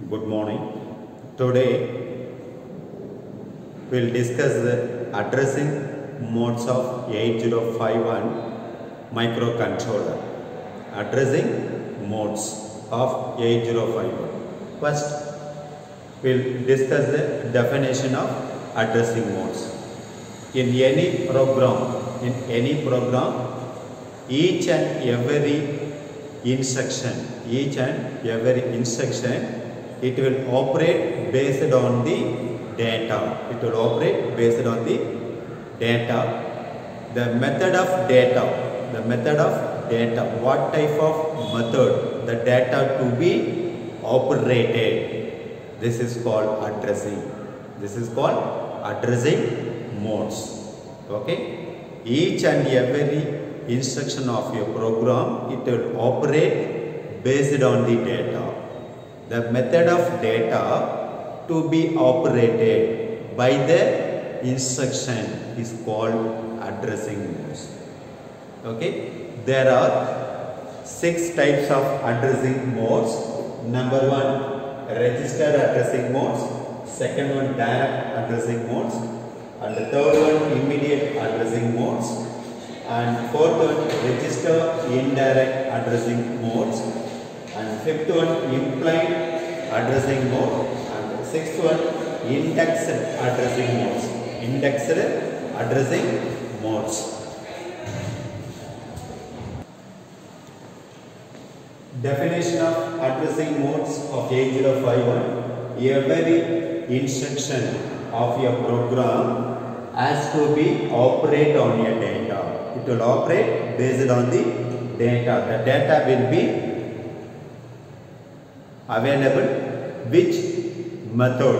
Good morning. Today we'll discuss the addressing modes of 8051 microcontroller. Addressing modes of 8051. First, we'll discuss the definition of addressing modes. In any program, each and every instruction, it will operate based on the data. The method of data, what type of method the data to be operated. This is called addressing. Modes. Okay. Each and every instruction of your program, it will operate based on the data. The method of data to be operated by the instruction is called addressing modes. Okay. There are 6 types of addressing modes. Number 1, register addressing modes. Second one, direct addressing modes. And the third one, immediate addressing modes. And fourth one, register indirect addressing modes. And fifth one, implied addressing mode. And sixth one, indexed addressing modes. Definition of addressing modes of 8051. Every instruction of your program has to be operate on your data. It will operate based on the data. The data will be available which method.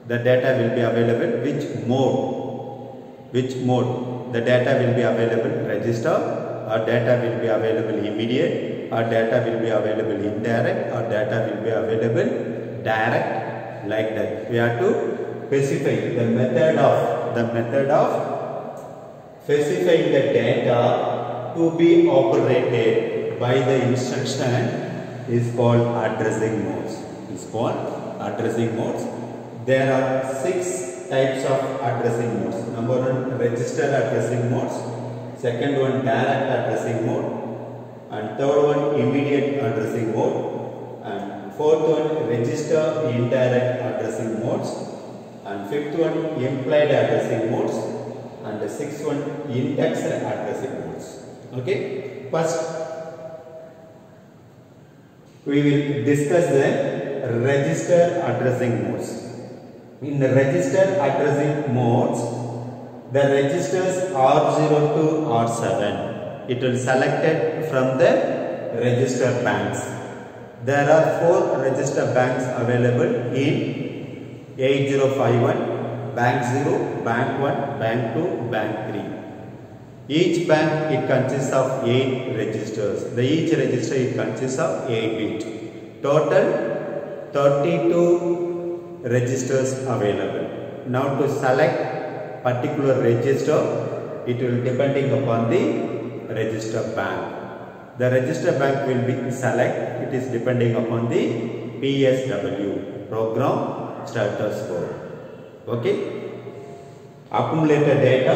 The data will be available which mode. The data will be available register, or data will be available immediate, or data will be available indirect, or data will be available direct, like that. We have to specify the method of specifying the data to be operated by the instruction is called addressing modes. There are 6 types of addressing modes. Number 1, register addressing modes. Second one, direct addressing mode. And third one, immediate addressing mode. And fourth one, register indirect addressing modes. And fifth one, implied addressing modes. And the sixth one, indexed addressing modes. Okay. First, we will discuss the register addressing modes. In the register addressing modes, the registers R0 to R7, it will selected from the register banks. There are 4 register banks available in 8051, Bank 0, Bank 1, Bank 2, Bank 3. Each bank, it consists of 8 registers. Each register, it consists of 8 bits. Total 32 registers available. Now to select particular register, it will depending upon the register bank. The register bank will be select. It is depending upon the PSW, program status code. Okay. Accumulated data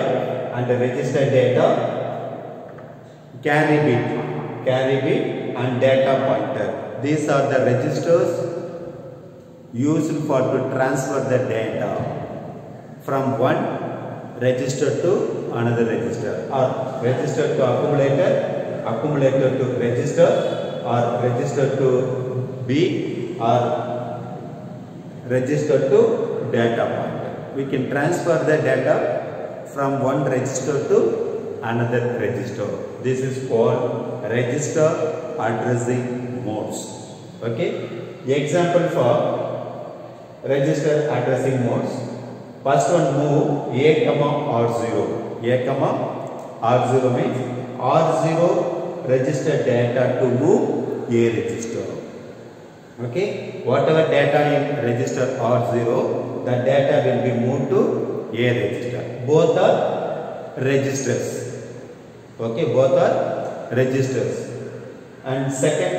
and register data, carry bit and data pointer. These are the registers used for to transfer the data from one register to another register, or register to accumulator to register, or register to B, or register to data pointer. We can transfer the data from one register to another register. This is called register addressing modes. Okay. Example for register addressing modes. First one, move A, R0. R0 means R0 register data to move A register. Okay. Whatever data in register R0, the data will be moved to A register. Both are registers. Okay. And second,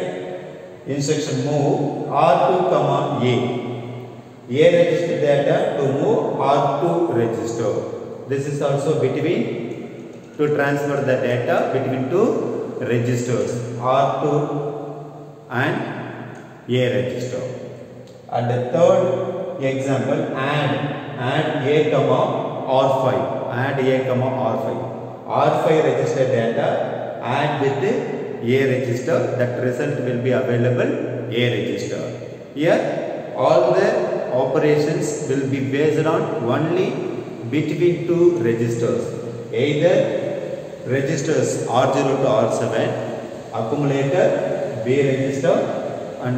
instruction move R2 comma A. A register data to move R2 register. This is also between to transfer the data between two registers R2 and A register. And the third example, add A comma R5. Add A comma R5. R5 register data add with A register. That result will be available A register. Here all the operations will be based on only between two registers. Either registers R0 to R7, accumulator, B register and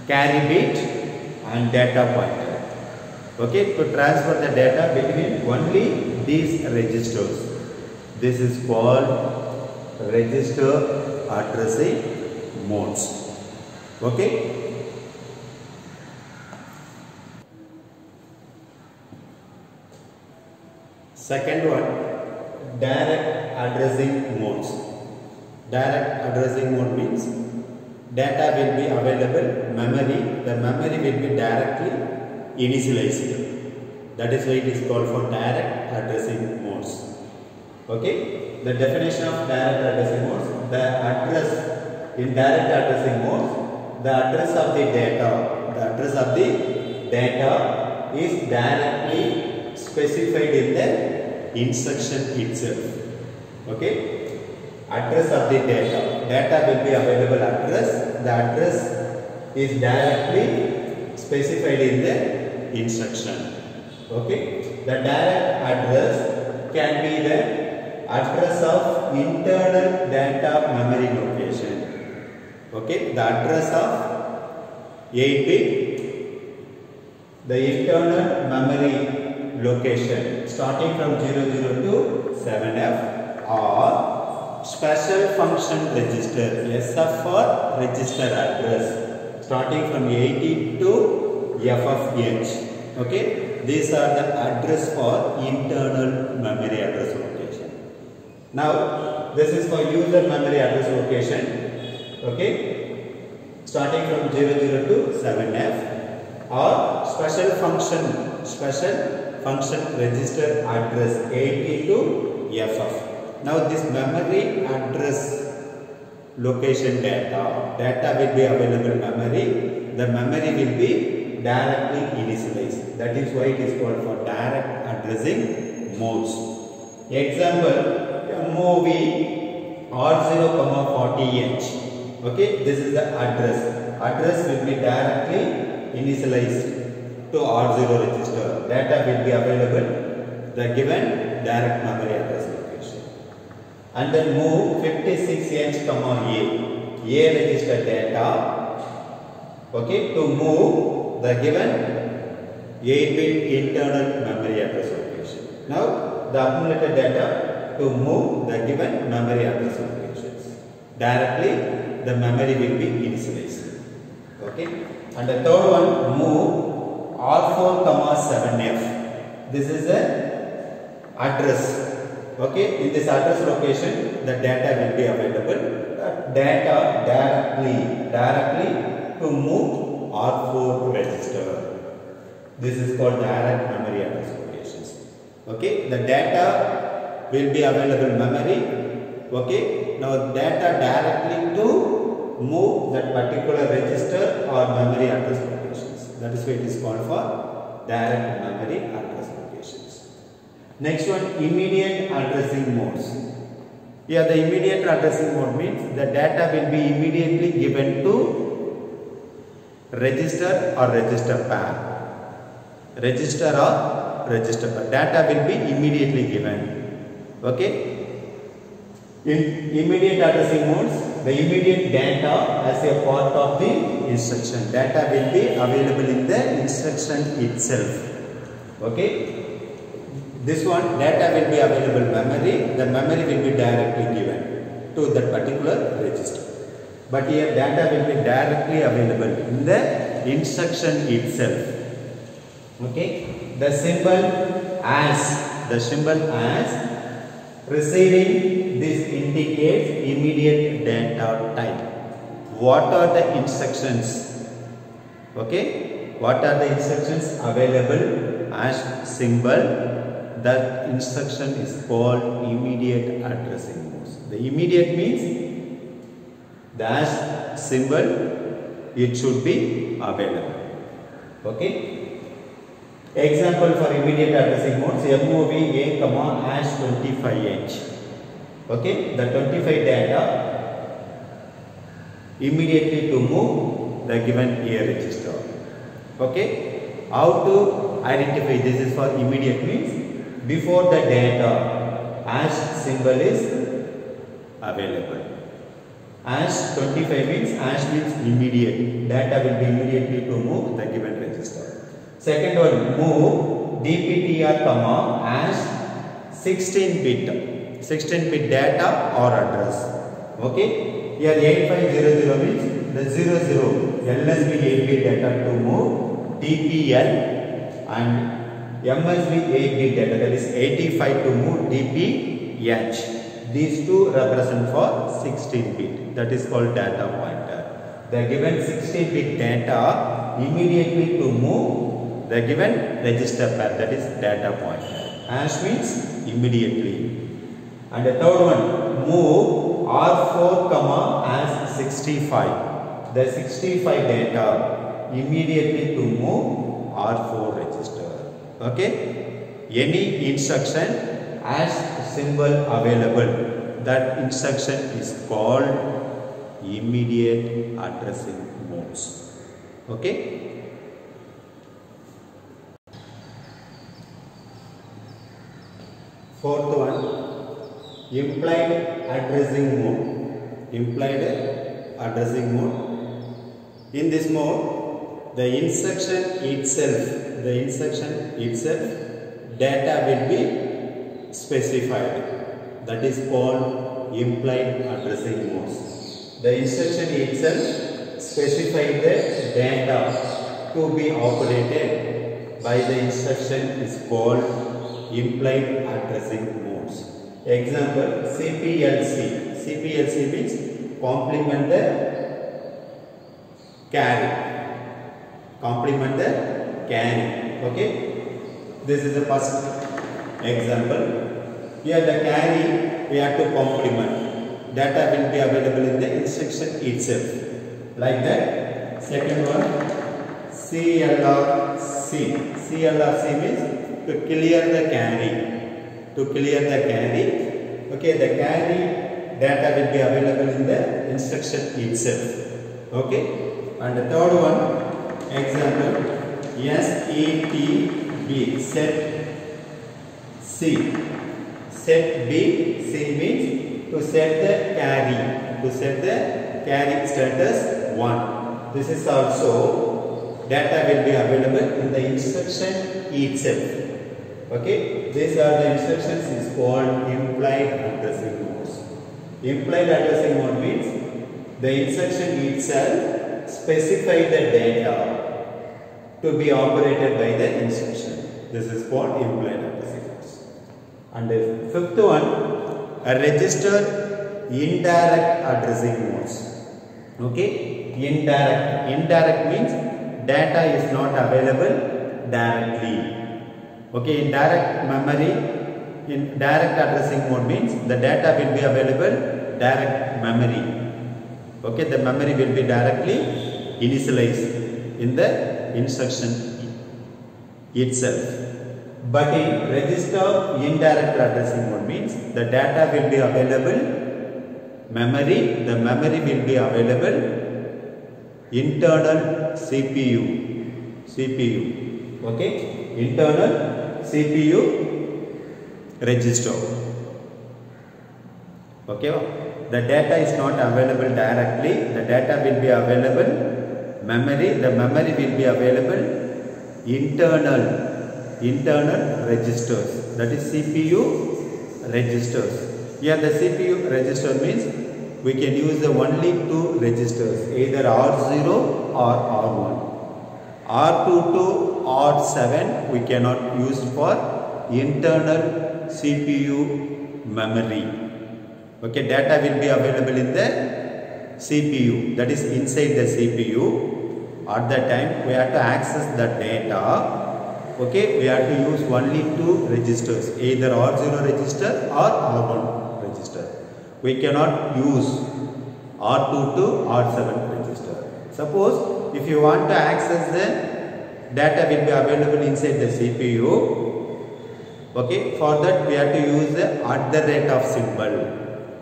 carry bit and data pointer. Okay, to transfer the data between only these registers. This is called register addressing modes. Okay. Second one, direct addressing modes. Direct addressing mode means data will be available memory. The memory will be directly initialized. That is why it is called for direct addressing modes. Okay. The definition of direct addressing modes: the address in direct addressing mode, the address of the data is directly specified in the instruction itself. Okay. Address of the data will be available address. The address is directly specified in the instruction. Okay. The direct address can be the address of internal data memory location. Okay. The address of 8-bit, the internal memory location starting from 00 to 7F, or special function register SF for register address starting from 80 to FFH. Okay, these are the address for internal memory address location. Now this is for user memory address location. Okay, starting from 00 to 7F, or special function register address 80 to FF. Now this memory address location data will be available memory. The memory will be directly initialized. That is why it is called for direct addressing modes. Example, a movie R0, 40H. Okay, this is the address. Address will be directly initialized to R0 register. Data will be available the given direct memory address location. And then move 56H, A register data. Okay, to move the given 8-bit internal memory address location. Now the accumulated data to move the given memory address locations. Directly the memory will be initialized. Okay. And the third one, move R4, 7F. This is the address. Okay. In this address location, the data will be available. Data directly to move R4 register. This is called direct memory address locations. Okay. The data will be available memory. Okay. Now data directly to move that particular register or memory address locations. That is why it is called for direct memory address locations. Next one, immediate addressing modes. Here the immediate addressing mode means the data will be immediately given to register or register pair. Register or register pair. Data will be immediately given. Okay. In immediate addressing modes, the immediate data as a part of the instruction. Data will be available in the instruction itself. Okay. This one, data will be available memory. The memory will be directly given to that particular register. But here data will be directly available in the instruction itself. Okay. The symbol as receiving, this indicates immediate data type. what are the instructions, okay, what are the instructions available as symbol, that instruction is called immediate addressing modes. The immediate means the hash symbol, it should be available, okay. Example for immediate addressing modes, MOV A, hash 25H. Okay, the 25 data immediately to move the given A register. Okay, how to identify this is for immediate means before the data hash symbol is available. Hash 25 means immediate, data will be immediately to move the given register. Second one, move DPTR hash 16-bit data or address. Okay, here 8500 means the 00 LSB 8-bit data to move DPL, and MSB 8-bit data, that is 85 to move DPH. These two represent for 16-bit, that is called data pointer. The given 16-bit data immediately to move the given register pair, that is data pointer. Hash means immediately. And the third one, move R4, hash 65. The 65 data immediately to move R4 register. Okay. Any instruction hash symbol available, that instruction is called immediate addressing modes. Okay. Fourth one, implied addressing mode. Implied addressing mode. In this mode, the instruction itself, data will be specified. That is called implied addressing modes. The instruction itself specifies the data to be operated by the instruction is called implied addressing modes. Example, CPLC. CPLC means complement the carry. Complement the carry. Okay. This is the first example. Here the carry we have to complement. Data will be available in the instruction itself. Like that. Second one, CLRC. CLRC means to clear the carry. To clear the carry. Okay, the carry data will be available in the instruction itself. Okay. And the third one, example, SETB, set C. Set B, C means to set the carry. To set the carry status 1. This is also data will be available in the instruction itself. Okay, these are the instructions is called implied addressing modes. Implied addressing mode means the instruction itself specifies the data to be operated by the instruction. This is called implied addressing modes. And the fifth one, a register indirect addressing modes. Okay, indirect means data is not available directly. Okay, in direct memory, in direct addressing mode means the data will be available direct memory. Okay, the memory will be directly initialized in the instruction itself. But in register indirect addressing mode means the data will be available memory, the memory will be available internal CPU. Okay, internal CPU register. Okay, the data is not available directly, the data will be available memory, the memory will be available internal registers, that is CPU registers. Here the CPU register means we can use the only two registers, either R0 or R1. R2 to R7 we cannot use for internal CPU memory. Okay, data will be available in the CPU, that is inside the CPU, at that time we have to access the data. Okay, we have to use only two registers, either R0 register or R1 register. We cannot use R2 to R7 register. Suppose if you want to access the data will be available inside the CPU. Okay, for that we have to use the at the rate of symbol.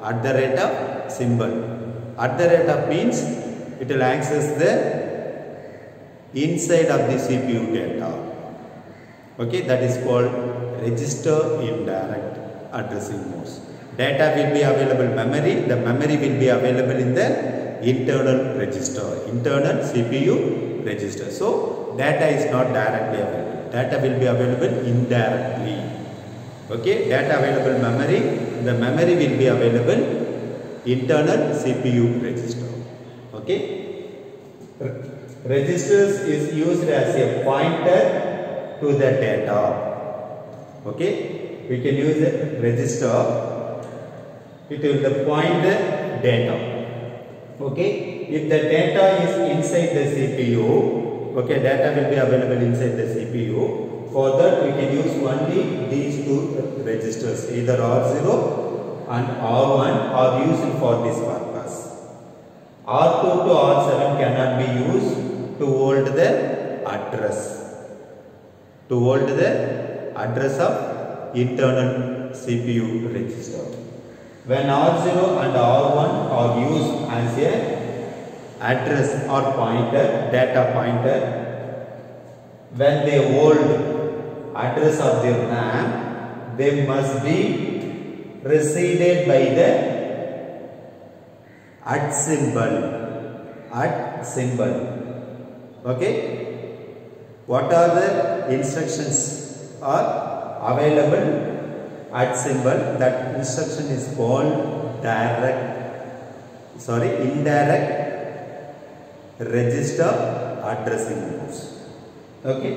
At the rate of symbol. At the rate of means it will access the inside of the CPU data. Okay, that is called register indirect addressing modes. Data will be available memory. The memory will be available in the internal register, internal CPU register. So data is not directly available. Data will be available indirectly. Okay, data available memory. The memory will be available internal CPU register. Okay, registers is used as a pointer to the data. Okay, we can use a register. It will point the data. Okay, if the data is inside the CPU, okay, data will be available inside the CPU. For that, we can use only these two registers, either R0 and R1 are used for this purpose. R2 to R7 cannot be used to hold the address. To hold the address of internal CPU register. When R0 and R1 are used as a address or pointer, data pointer, when they hold address of their RAM, they must be preceded by the at symbol. At symbol. Okay. What are the instructions are available at symbol? That instruction is called indirect register addressing modes. Okay.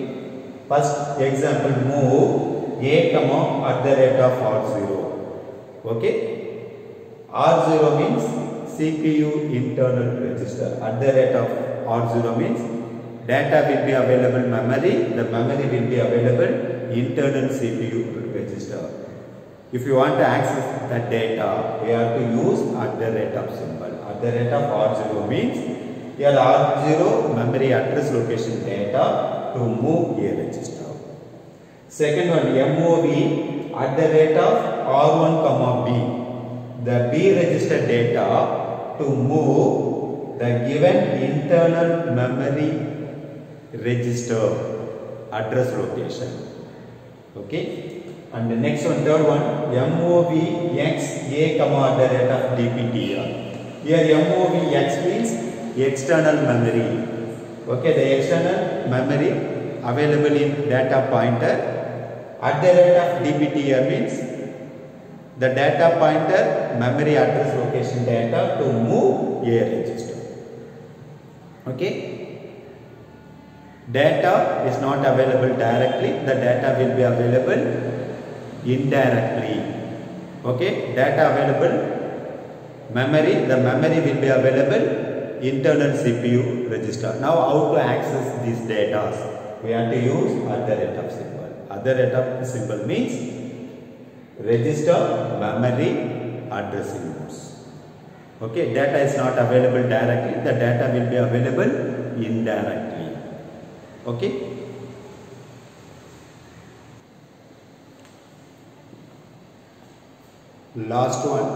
First example, move A comma at the rate of R0. Okay. R0 means CPU internal register. At the rate of R0 means data will be available memory, the memory will be available internal CPU register. If you want to access the data, we have to use at the rate of symbol. At the rate of R0 means your R0 memory address location data to move a register. Second one, MOV at the rate of R1 comma B. The B register data to move the given internal memory register address location. Okay, and the next one, third one, MOVX A comma at the rate of DPTR. Here MOVX means external memory. Okay, the external memory available in data pointer. At the rate of DPTR means the data pointer memory address location data to move a register. Okay. Data is not available directly, the data will be available indirectly. Okay, data available memory, the memory will be available internal CPU register. Now how to access these data? We have to use at the rate of symbol. At the rate of symbol means register memory addressing modes. Okay, data is not available directly, the data will be available indirectly. Okay. Last one,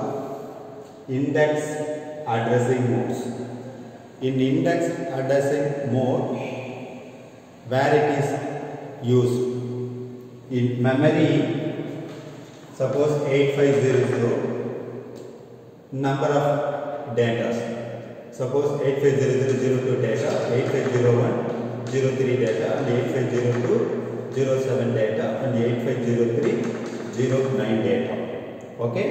index addressing modes. In index addressing mode, where it is used in memory, suppose 8500 number of data. Suppose 850002 data, 8501 03 data, and 8502 07 data, and 8503 09 data. Okay,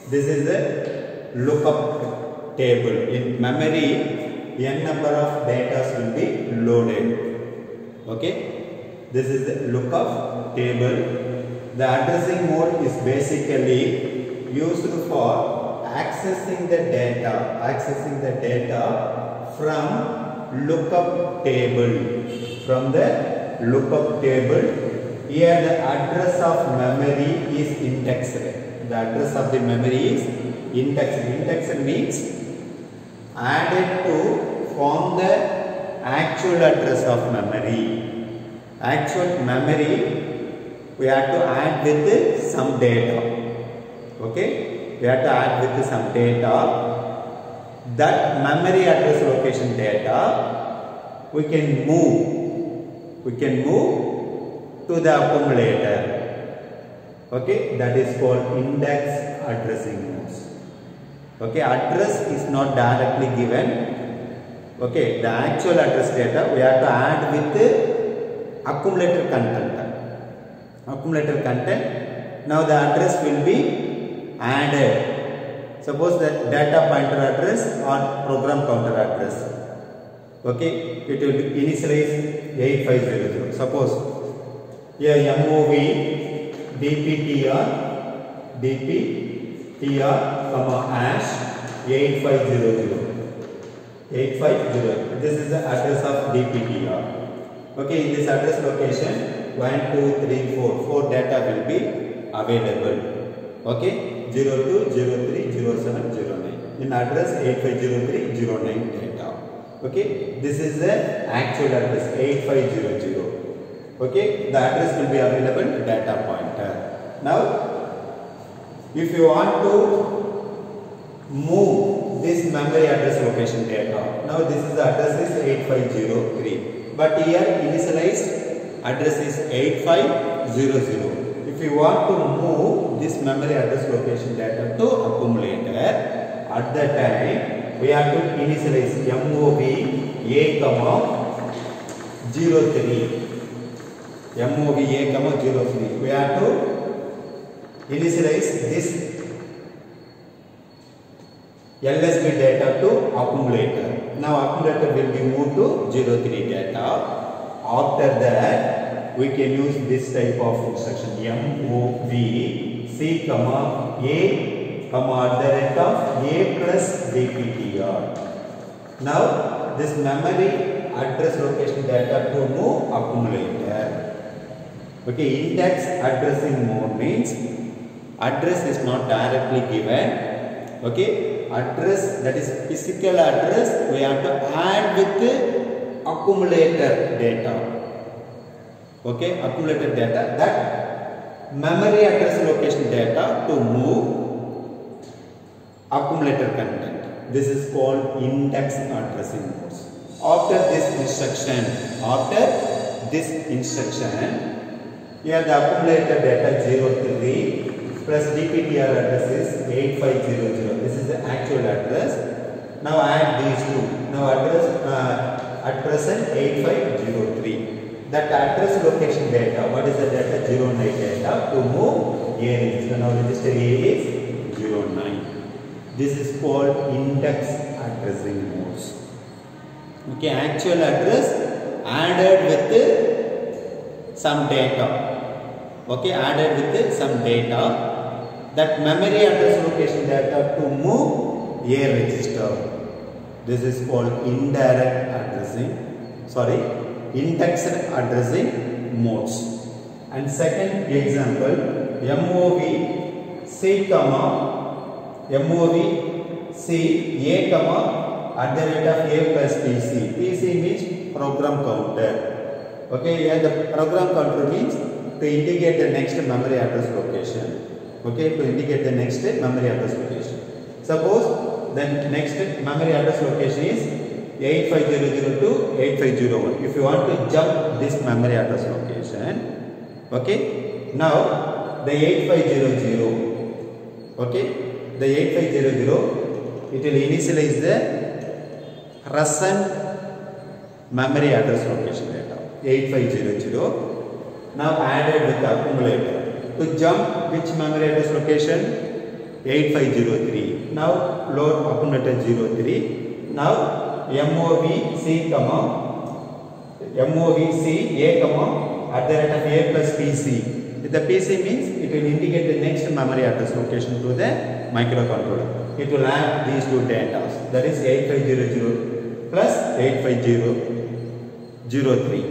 this is a lookup table. In memory, n number of data will be loaded. Okay, this is the lookup table. The addressing mode is basically used for access accessing the data from lookup table. From the lookup table, here the address of memory is indexed. The address of the memory is indexed. Indexed means added to form the actual address of memory. Actual memory we have to add with some data. Okay, we have to add with some data. That memory address location data we can move to the accumulator. Okay, that is called index addressing modes. Okay, address is not directly given. Okay, the actual address data we have to add with the accumulator content. Accumulator content. Now the address will be added. Suppose the data pointer address or program counter address. Okay, it will initialize 8500. Suppose here MOV dptr comma hash 8500. 8500. This is the address of dptr. Okay, in this address location 1, 2, 3, 4 data will be available. Okay, 02, 03, 07, 09. In address 850309 data. Okay, this is the actual address 8500. Okay, the address will be available data pointer. Now, if you want to move this memory address location data, now this is the address is 8503, but here initialized address is 8500. If you want to move this memory address location data to accumulator, at that time we have to initialize MOV A, 03. MOV A, 03. We have to initialize this LSB data to accumulator. Now accumulator will be moved to 03 data. After that, we can use this type of instruction MOV C, A, at the rate of A plus dptr. Now this memory address location data to move accumulator. Okay, index addressing mode means address is not directly given. Okay, address, that is physical address, we have to add with the accumulator data. Okay, accumulator data, that memory address location data to move accumulator content. This is called index addressing modes. After this instruction, here the accumulator data 03 plus dptr address is 8500. This is the actual address. Now add these two. Now address at present 8503. That address location data, what is the data? 09 data to move A register. Now register A is 09. This is called index addressing modes. Okay, actual address added with some data. Okay, added with some data. That memory address location data to move A register. This is called indirect addressing. Indexed addressing modes. And second example, MOV C, A, at the rate of A plus PC. PC means program counter. Okay, here the program counter means to indicate the next memory address location. Okay, to indicate the next memory address location. Suppose the next memory address location is 8500 to 8501. If you want to jump this memory address location, okay, now the 8500, okay, the 8500, it will initialize the present memory address location data 8500. Now added with the accumulator to jump which memory address location? 8503. Now load accumulator 03. Now MOV C, A, at the rate of A plus PC. If the PC means it will indicate the next memory address location to the microcontroller. it will have these two data. That is 8500 plus 85003.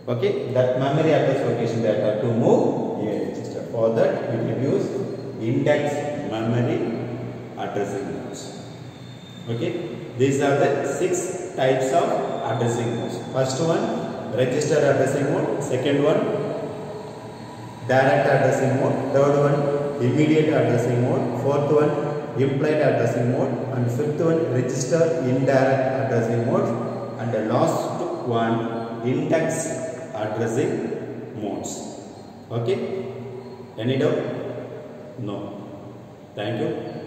Okay, that memory address location data to move a register. For that, we will use index memory addressing modes. Okay, these are the 6 types of addressing modes. First one, register addressing mode. Second one, direct addressing mode. Third one, immediate addressing mode. Fourth one, implied addressing mode. And fifth one, register indirect addressing mode. And the last one, index addressing modes. Okay, any doubt? No. Thank you.